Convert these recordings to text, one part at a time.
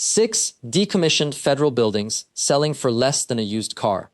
6 decommissioned federal buildings selling for less than a used car.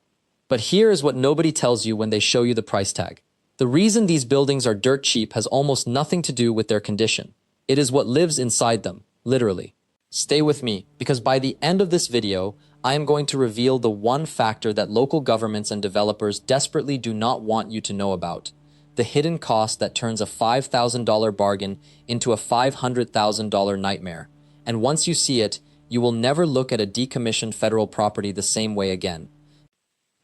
But here is what nobody tells you when they show you the price tag. The reason these buildings are dirt cheap has almost nothing to do with their condition. It is what lives inside them, literally. Stay with me, because by the end of this video, I am going to reveal the one factor that local governments and developers desperately do not want you to know about. The hidden cost that turns a $5,000 bargain into a $500,000 nightmare. And once you see it, you will never look at a decommissioned federal property the same way again.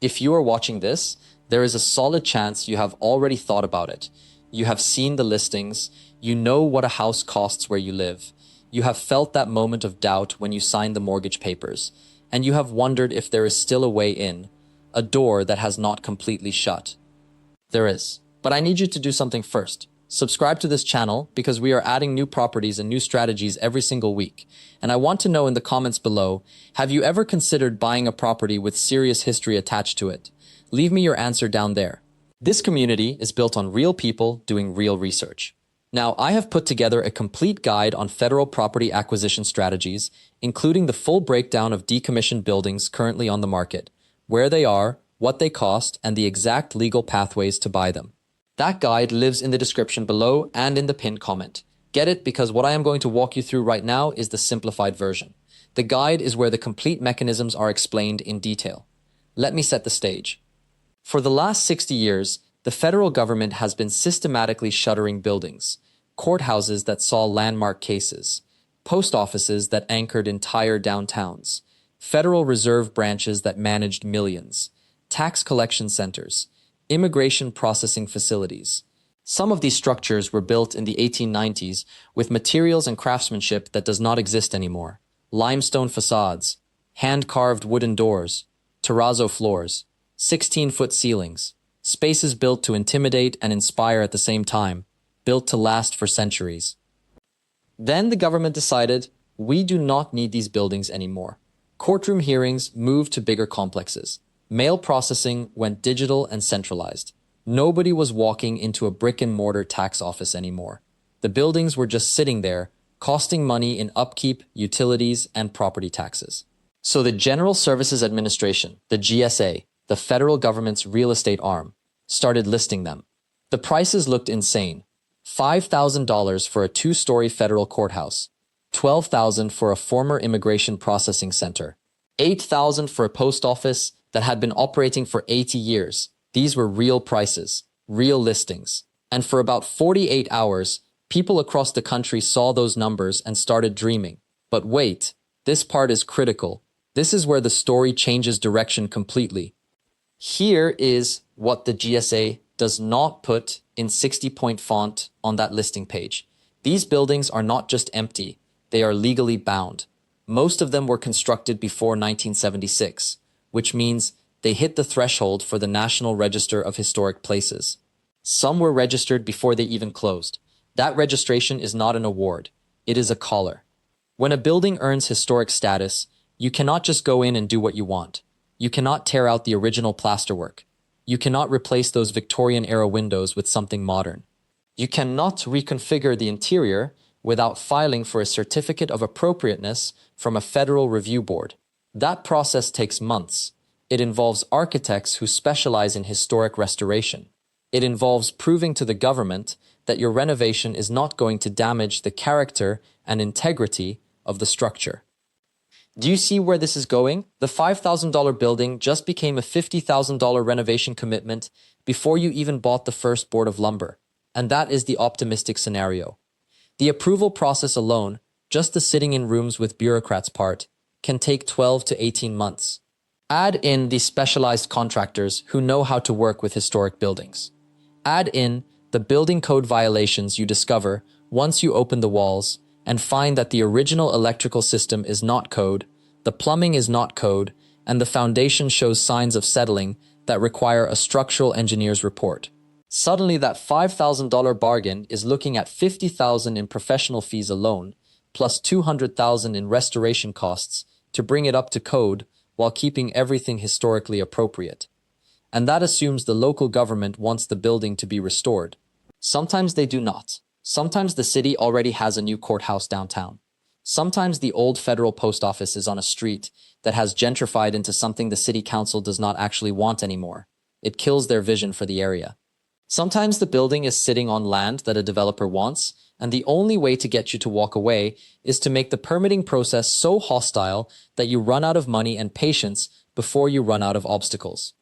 If you are watching this, there is a solid chance you have already thought about it. You have seen the listings, you know what a house costs where you live. You have felt that moment of doubt when you signed the mortgage papers, and you have wondered if there is still a way in, a door that has not completely shut. There is. But I need you to do something first. Subscribe to this channel because we are adding new properties and new strategies every single week. And I want to know in the comments below, have you ever considered buying a property with serious history attached to it? Leave me your answer down there. This community is built on real people doing real research. Now, I have put together a complete guide on federal property acquisition strategies, including the full breakdown of decommissioned buildings currently on the market, where they are, what they cost, and the exact legal pathways to buy them. That guide lives in the description below and in the pinned comment. Get it, because what I am going to walk you through right now is the simplified version. The guide is where the complete mechanisms are explained in detail. Let me set the stage. For the last 60 years, the federal government has been systematically shuttering buildings, courthouses that saw landmark cases, post offices that anchored entire downtowns, Federal Reserve branches that managed millions, tax collection centers, immigration processing facilities. Some of these structures were built in the 1890s with materials and craftsmanship that does not exist anymore. Limestone facades, hand-carved wooden doors, terrazzo floors, 16-foot ceilings, spaces built to intimidate and inspire at the same time, built to last for centuries. Then the government decided, we do not need these buildings anymore. Courtroom hearings moved to bigger complexes. Mail processing went digital and centralized. Nobody was walking into a brick-and-mortar tax office anymore. The buildings were just sitting there, costing money in upkeep, utilities, and property taxes. So the General Services Administration, the GSA, the federal government's real estate arm, started listing them. The prices looked insane. $5,000 for a 2-story federal courthouse, $12,000 for a former immigration processing center, $8,000 for a post office that had been operating for 80 years. These were real prices, real listings. And for about 48 hours, people across the country saw those numbers and started dreaming. But wait, this part is critical. This is where the story changes direction completely. Here is what the GSA does not put in 60-point font on that listing page. These buildings are not just empty, they are legally bound. Most of them were constructed before 1976, which means they hit the threshold for the National Register of Historic Places. Some were registered before they even closed. That registration is not an award, it is a collar. When a building earns historic status, you cannot just go in and do what you want. You cannot tear out the original plasterwork. You cannot replace those Victorian-era windows with something modern. You cannot reconfigure the interior without filing for a certificate of appropriateness from a federal review board. That process takes months. It involves architects who specialize in historic restoration. It involves proving to the government that your renovation is not going to damage the character and integrity of the structure. Do you see where this is going? The $5,000 building just became a $50,000 renovation commitment before you even bought the first board of lumber. And that is the optimistic scenario. The approval process alone, just the sitting in rooms with bureaucrats part, can take 12 to 18 months. Add in the specialized contractors who know how to work with historic buildings. Add in the building code violations you discover once you open the walls and find that the original electrical system is not code, the plumbing is not code, and the foundation shows signs of settling that require a structural engineer's report. Suddenly that $5,000 bargain is looking at $50,000 in professional fees alone, plus $200,000 in restoration costs to bring it up to code while keeping everything historically appropriate. And that assumes the local government wants the building to be restored. Sometimes they do not. Sometimes the city already has a new courthouse downtown. Sometimes the old federal post office is on a street that has gentrified into something the city council does not actually want anymore. It kills their vision for the area. Sometimes the building is sitting on land that a developer wants, and the only way to get you to walk away is to make the permitting process so hostile that you run out of money and patience before you run out of obstacles.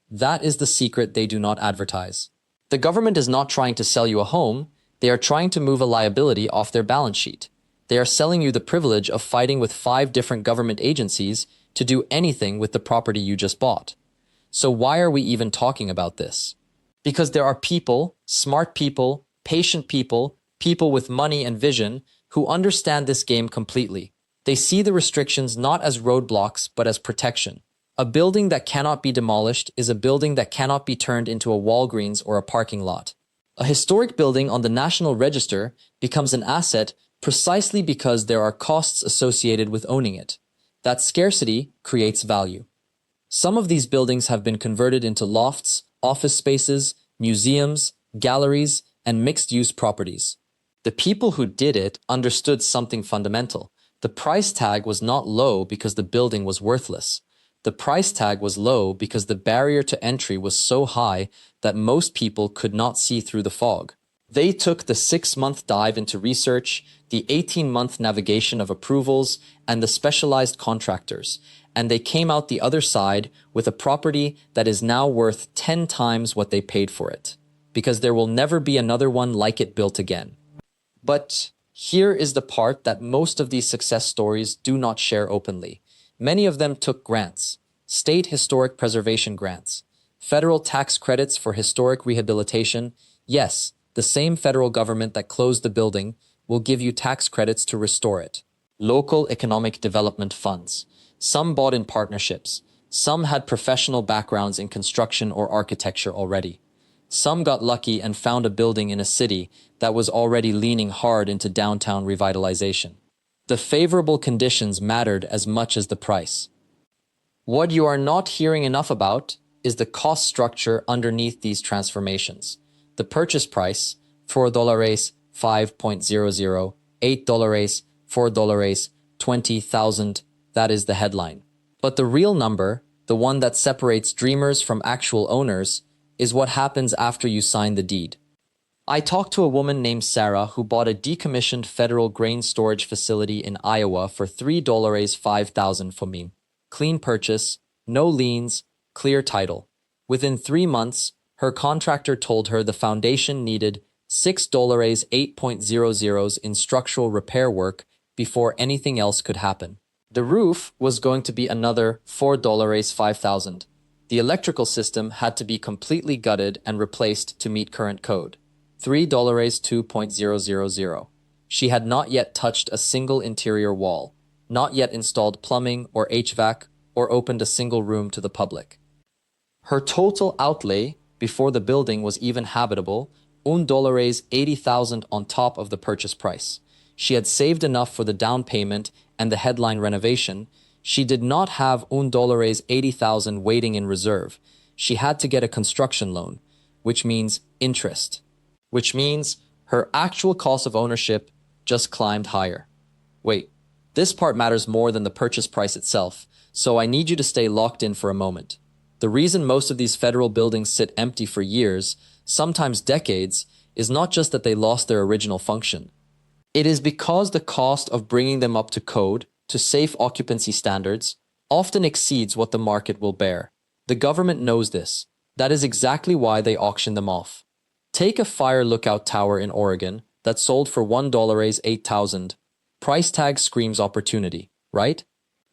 That is the secret they do not advertise. The government is not trying to sell you a home, they are trying to move a liability off their balance sheet. They are selling you the privilege of fighting with 5 different government agencies to do anything with the property you just bought. So why are we even talking about this? Because there are people, smart people, patient people, people with money and vision who understand this game completely. They see the restrictions not as roadblocks but as protection. A building that cannot be demolished is a building that cannot be turned into a Walgreens or a parking lot. A historic building on the National Register becomes an asset precisely because there are costs associated with owning it. That scarcity creates value. Some of these buildings have been converted into lofts, office spaces, museums, galleries, and mixed-use properties. The people who did it understood something fundamental. The price tag was not low because the building was worthless. The price tag was low because the barrier to entry was so high that most people could not see through the fog. They took the 6-month dive into research, the 18-month navigation of approvals, and the specialized contractors, and they came out the other side with a property that is now worth 10 times what they paid for it, because there will never be another one like it built again. But here is the part that most of these success stories do not share openly. Many of them took grants, state historic preservation grants, federal tax credits for historic rehabilitation. Yes, the same federal government that closed the building will give you tax credits to restore it. Local economic development funds. Some bought in partnerships. Some had professional backgrounds in construction or architecture already. Some got lucky and found a building in a city that was already leaning hard into downtown revitalization. The favorable conditions mattered as much as the price. What you are not hearing enough about is the cost structure underneath these transformations. The purchase price, $4, 5.00, $8, $4, 20,000, that is the headline. But the real number, the one that separates dreamers from actual owners, is what happens after you sign the deed. I talked to a woman named Sarah who bought a decommissioned federal grain storage facility in Iowa for $3, 5,000 for me. Clean purchase, no liens, clear title. Within 3 months, her contractor told her the foundation needed $6, 8.00 in structural repair work before anything else could happen. The roof was going to be another $4, 5,000. The electrical system had to be completely gutted and replaced to meet current code. $3, 2.000. She had not yet touched a single interior wall, not yet installed plumbing or HVAC, or opened a single room to the public. Her total outlay before the building was even habitable, $1, 80,000 on top of the purchase price. She had saved enough for the down payment and the headline renovation. She did not have $1, 80,000 waiting in reserve. She had to get a construction loan, which means interest, which means her actual cost of ownership just climbed higher. Wait, this part matters more than the purchase price itself, so I need you to stay locked in for a moment. The reason most of these federal buildings sit empty for years, sometimes decades, is not just that they lost their original function. It is because the cost of bringing them up to code, to safe occupancy standards, often exceeds what the market will bear. The government knows this. That is exactly why they auction them off. Take a fire lookout tower in Oregon that sold for $1, 8,000. Price tag screams opportunity, right?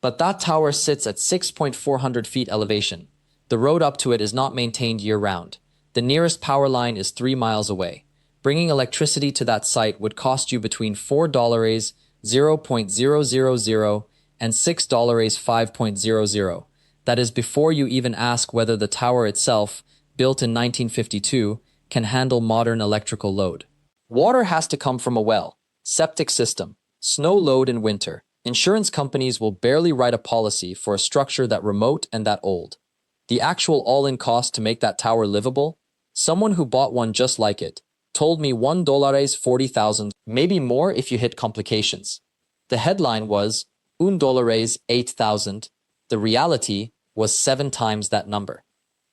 But that tower sits at 6,400 feet elevation. The road up to it is not maintained year-round. The nearest power line is 3 miles away. Bringing electricity to that site would cost you between $4, 0.000, and $6, 5.00. That is before you even ask whether the tower itself, built in 1952, can handle modern electrical load. Water has to come from a well, septic system, snow load in winter. Insurance companies will barely write a policy for a structure that remote and that old. The actual all-in cost to make that tower livable? Someone who bought one just like it told me $1, 40,000, maybe more if you hit complications. The headline was $1 8,000. The reality was 7 times that number.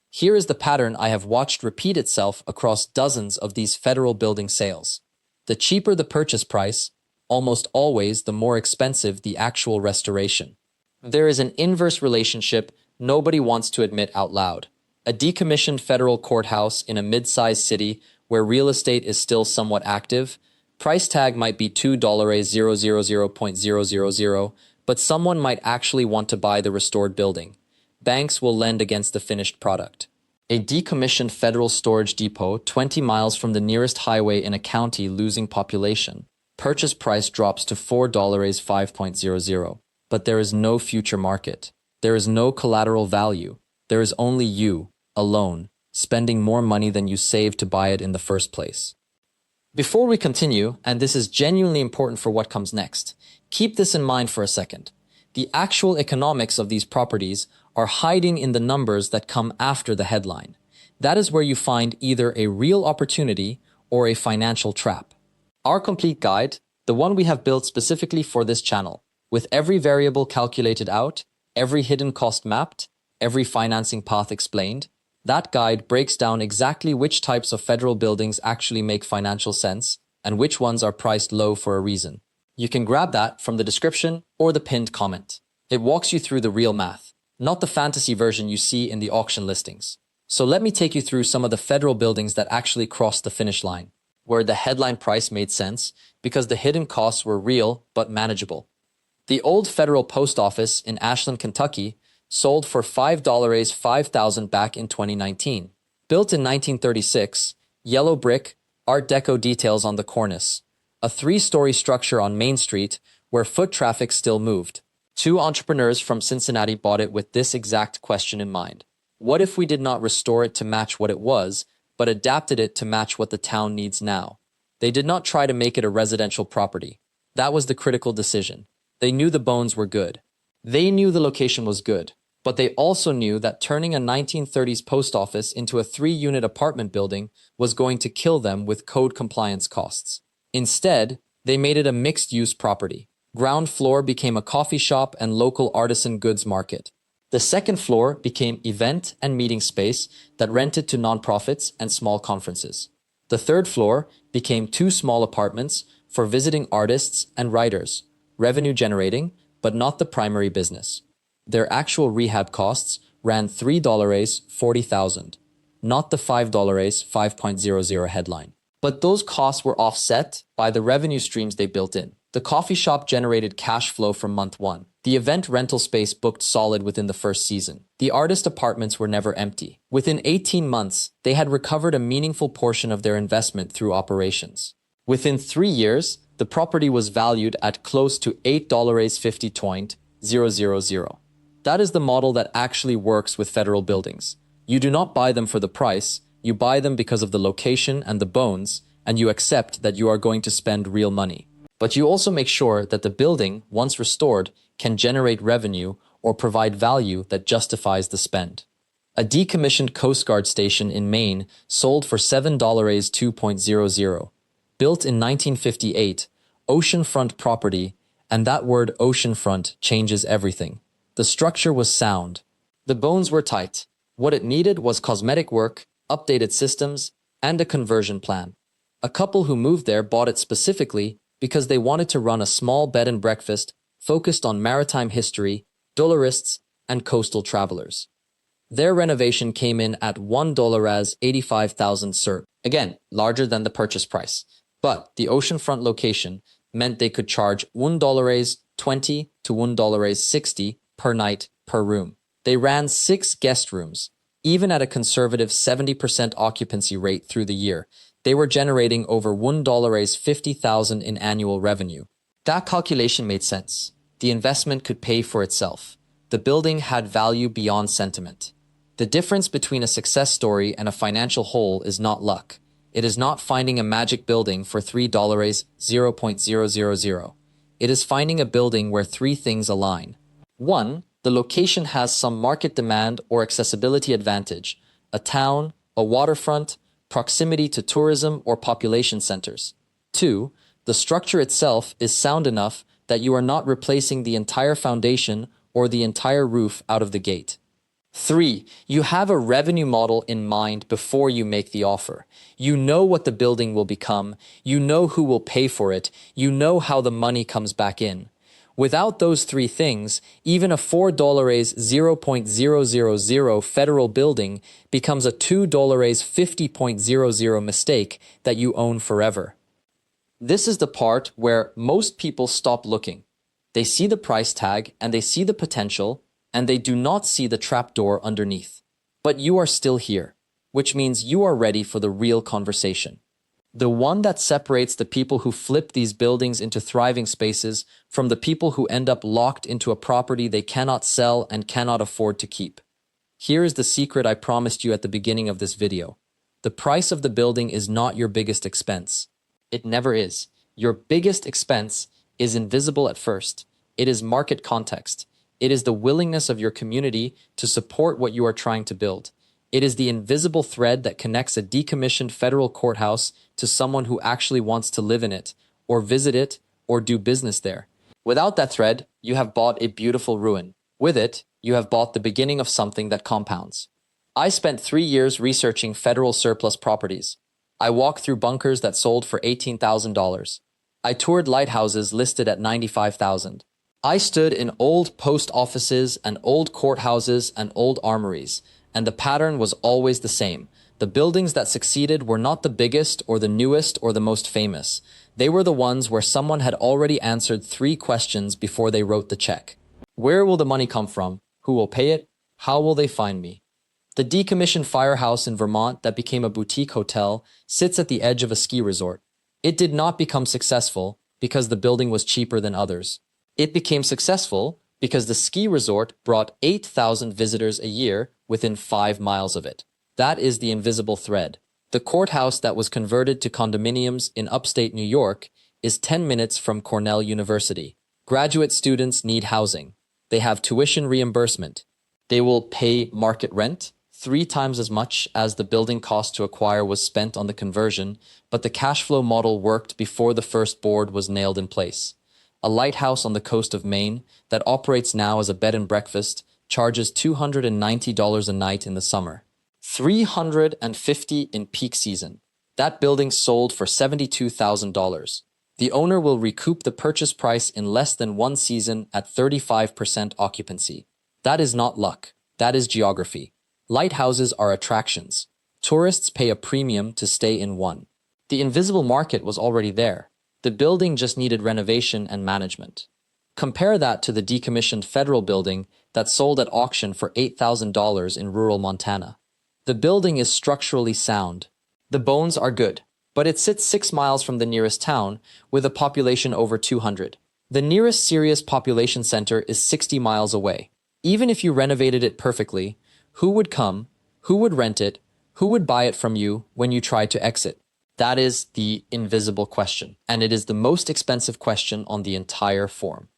Here is the pattern I have watched repeat itself across dozens of these federal building sales. The cheaper the purchase price, almost always the more expensive the actual restoration. There is an inverse relationship nobody wants to admit out loud. A decommissioned federal courthouse in a mid-sized city where real estate is still somewhat active, price tag might be $2,000.000, but someone might actually want to buy the restored building. Banks will lend against the finished product. A decommissioned federal storage depot 20 miles from the nearest highway in a county losing population. Purchase price drops to $4.5. But there is no future market. There is no collateral value. There is only you, alone, spending more money than you saved to buy it in the first place. Before we continue, and this is genuinely important for what comes next, keep this in mind for a second. The actual economics of these properties are hiding in the numbers that come after the headline. That is where you find either a real opportunity or a financial trap. Our complete guide, the one we have built specifically for this channel, with every variable calculated out, every hidden cost mapped, every financing path explained, that guide breaks down exactly which types of federal buildings actually make financial sense and which ones are priced low for a reason. You can grab that from the description or the pinned comment. It walks you through the real math, not the fantasy version you see in the auction listings. So let me take you through some of the federal buildings that actually crossed the finish line, where the headline price made sense because the hidden costs were real but manageable. The old federal post office in Ashland, Kentucky, sold for $5,000 back in 2019. Built in 1936, yellow brick, Art Deco details on the cornice, a 3-story structure on Main Street where foot traffic still moved. 2 entrepreneurs from Cincinnati bought it with this exact question in mind. What if we did not restore it to match what it was, but adapted it to match what the town needs now? They did not try to make it a residential property. That was the critical decision. They knew the bones were good. They knew the location was good, but they also knew that turning a 1930s post office into a 3-unit apartment building was going to kill them with code compliance costs. Instead, they made it a mixed-use property. Ground floor became a coffee shop and local artisan goods market. The second floor became event and meeting space that rented to nonprofits and small conferences. The third floor became 2 small apartments for visiting artists and writers, revenue generating, but not the primary business. Their actual rehab costs ran $3.40,000, not the $5.5 headline. But those costs were offset by the revenue streams they built in. The coffee shop generated cash flow from month 1. The event rental space booked solid within the first season. The artist apartments were never empty. Within 18 months, they had recovered a meaningful portion of their investment through operations. Within 3 years, the property was valued at close to $8.50.000. That is the model that actually works with federal buildings. You do not buy them for the price, you buy them because of the location and the bones, and you accept that you are going to spend real money. But you also make sure that the building, once restored, can generate revenue or provide value that justifies the spend. A decommissioned Coast Guard station in Maine sold for $7.2. Built in 1958, oceanfront property, and that word oceanfront changes everything. The structure was sound. The bones were tight. What it needed was cosmetic work, updated systems, and a conversion plan. A couple who moved there bought it specifically because they wanted to run a small bed and breakfast focused on maritime history, dolarists, and coastal travelers. Their renovation came in at $1.85,000 cert. Again, larger than the purchase price. But the oceanfront location meant they could charge $1.20 to $1.60 per night per room. They ran 6 guest rooms. Even at a conservative 70% occupancy rate through the year, they were generating over $1.50,000 in annual revenue. That calculation made sense. The investment could pay for itself. The building had value beyond sentiment. The difference between a success story and a financial hole is not luck. It is not finding a magic building for $3.000. It is finding a building where 3 things align. 1. The location has some market demand or accessibility advantage, a town, a waterfront, proximity to tourism or population centers. 2. The structure itself is sound enough that you are not replacing the entire foundation or the entire roof out of the gate. 3. You have a revenue model in mind before you make the offer. You know what the building will become, you know who will pay for it, you know how the money comes back in. Without those three things, even a $4 0.000 federal building becomes a $2 50.00 mistake that you own forever. This is the part where most people stop looking. They see the price tag and they see the potential, and they do not see the trapdoor underneath. But you are still here, which means you are ready for the real conversation. The one that separates the people who flip these buildings into thriving spaces from the people who end up locked into a property they cannot sell and cannot afford to keep. Here is the secret I promised you at the beginning of this video. The price of the building is not your biggest expense. It never is. Your biggest expense is invisible at first. It is market context. It is the willingness of your community to support what you are trying to build. It is the invisible thread that connects a decommissioned federal courthouse to someone who actually wants to live in it, or visit it, or do business there. Without that thread, you have bought a beautiful ruin. With it, you have bought the beginning of something that compounds. I spent 3 years researching federal surplus properties. I walked through bunkers that sold for $18,000. I toured lighthouses listed at $95,000. I stood in old post offices and old courthouses and old armories, and the pattern was always the same. The buildings that succeeded were not the biggest or the newest or the most famous. They were the ones where someone had already answered 3 questions before they wrote the check. Where will the money come from? Who will pay it? How will they find me? The decommissioned firehouse in Vermont that became a boutique hotel sits at the edge of a ski resort. It did not become successful because the building was cheaper than others. It became successful because the ski resort brought 8,000 visitors a year within 5 miles of it. That is the invisible thread. The courthouse that was converted to condominiums in upstate New York is 10 minutes from Cornell University. Graduate students need housing. They have tuition reimbursement. They will pay market rent, 3 times as much as the building cost to acquire was spent on the conversion, but the cash flow model worked before the first board was nailed in place. A lighthouse on the coast of Maine that operates now as a bed and breakfast charges $290 a night in the summer, $350 in peak season. That building sold for $72,000. The owner will recoup the purchase price in less than 1 season at 35% occupancy. That is not luck. That is geography. Lighthouses are attractions. Tourists pay a premium to stay in one. The invisible market was already there. The building just needed renovation and management. Compare that to the decommissioned federal building that sold at auction for $8,000 in rural Montana. The building is structurally sound. The bones are good, but it sits 6 miles from the nearest town with a population over 200. The nearest serious population center is 60 miles away. Even if you renovated it perfectly, who would come, who would rent it, who would buy it from you when you try to exit? That is the invisible question, and it is the most expensive question on the entire form.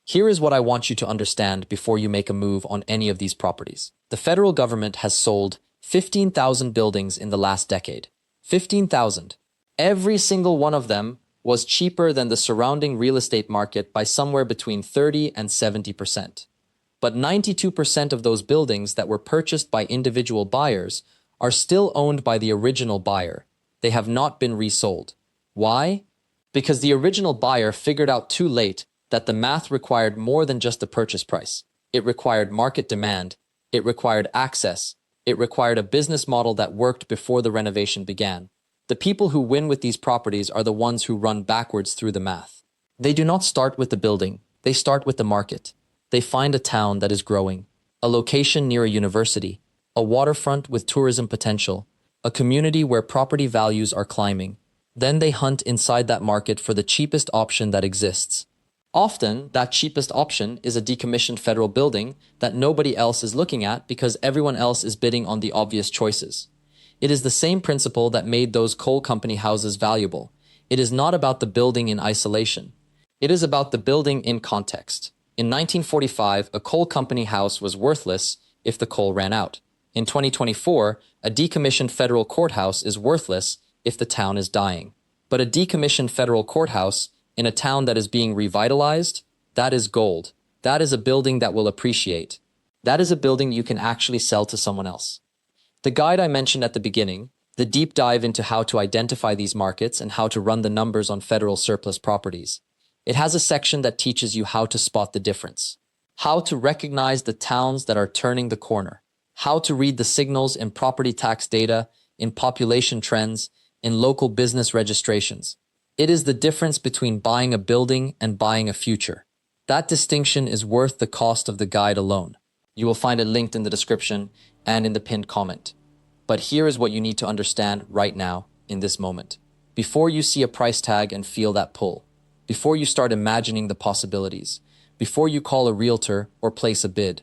Here is what I want you to understand before you make a move on any of these properties. The federal government has sold 15,000 buildings in the last decade. 15,000. Every single one of them was cheaper than the surrounding real estate market by somewhere between 30 and 70%. But 92% of those buildings that were purchased by individual buyers are still owned by the original buyer. They have not been resold. Why? Because the original buyer figured out too late that the math required more than just the purchase price. It required market demand. It required access. It required a business model that worked before the renovation began. The people who win with these properties are the ones who run backwards through the math. They do not start with the building. They start with the market. They find a town that is growing, a location near a university, a waterfront with tourism potential, a community where property values are climbing. Then they hunt inside that market for the cheapest option that exists. Often, that cheapest option is a decommissioned federal building that nobody else is looking at because everyone else is bidding on the obvious choices. It is the same principle that made those coal company houses valuable. It is not about the building in isolation. It is about the building in context. In 1945, a coal company house was worthless if the coal ran out. In 2024, a decommissioned federal courthouse is worthless if the town is dying. But a decommissioned federal courthouse in a town that is being revitalized, that is gold. That is a building that will appreciate. That is a building you can actually sell to someone else. The guide I mentioned at the beginning, the deep dive into how to identify these markets and how to run the numbers on federal surplus properties. It has a section that teaches you how to spot the difference, how to recognize the towns that are turning the corner, how to read the signals in property tax data, in population trends, in local business registrations. It is the difference between buying a building and buying a future. That distinction is worth the cost of the guide alone. You will find it linked in the description and in the pinned comment. But here is what you need to understand right now, in this moment. Before you see a price tag and feel that pull, before you start imagining the possibilities, before you call a realtor or place a bid,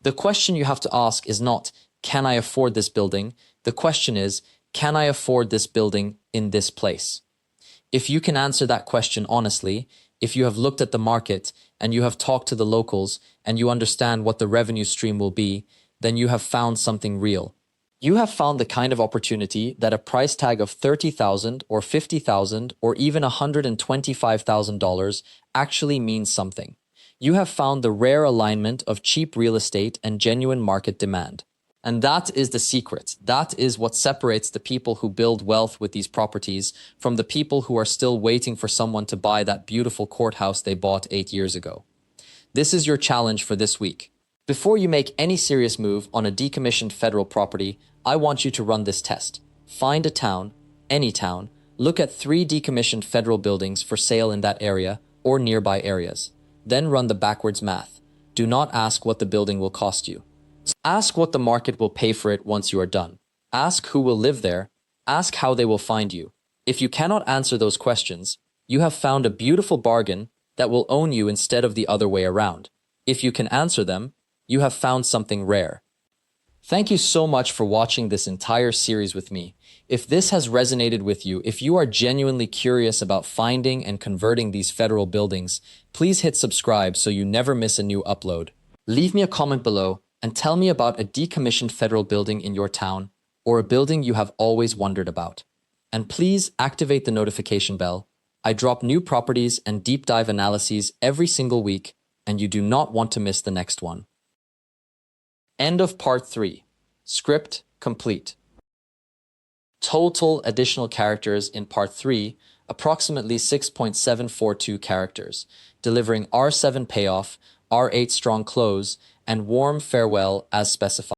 the question you have to ask is not, can I afford this building? The question is, can I afford this building in this place? If you can answer that question honestly, if you have looked at the market and you have talked to the locals and you understand what the revenue stream will be, then you have found something real. You have found the kind of opportunity that a price tag of $30,000 or $50,000 or even $125,000 actually means something. You have found the rare alignment of cheap real estate and genuine market demand. And that is the secret. That is what separates the people who build wealth with these properties from the people who are still waiting for someone to buy that beautiful courthouse they bought 8 years ago. This is your challenge for this week. Before you make any serious move on a decommissioned federal property, I want you to run this test. Find a town, any town, look at 3 decommissioned federal buildings for sale in that area or nearby areas. Then run the backwards math. Do not ask what the building will cost you. Ask what the market will pay for it once you are done. Ask who will live there. Ask how they will find you. If you cannot answer those questions, you have found a beautiful bargain that will own you instead of the other way around. If you can answer them, you have found something rare. Thank you so much for watching this entire series with me. If this has resonated with you, if you are genuinely curious about finding and converting these federal buildings, please hit subscribe so you never miss a new upload. Leave me a comment below and tell me about a decommissioned federal building in your town or a building you have always wondered about. And please activate the notification bell. I drop new properties and deep dive analyses every single week, and you do not want to miss the next one. End of part 3. Script complete. Total additional characters in part 3, approximately 6.742 characters, delivering R7 payoff, R8 strong close, and warm farewell as specified.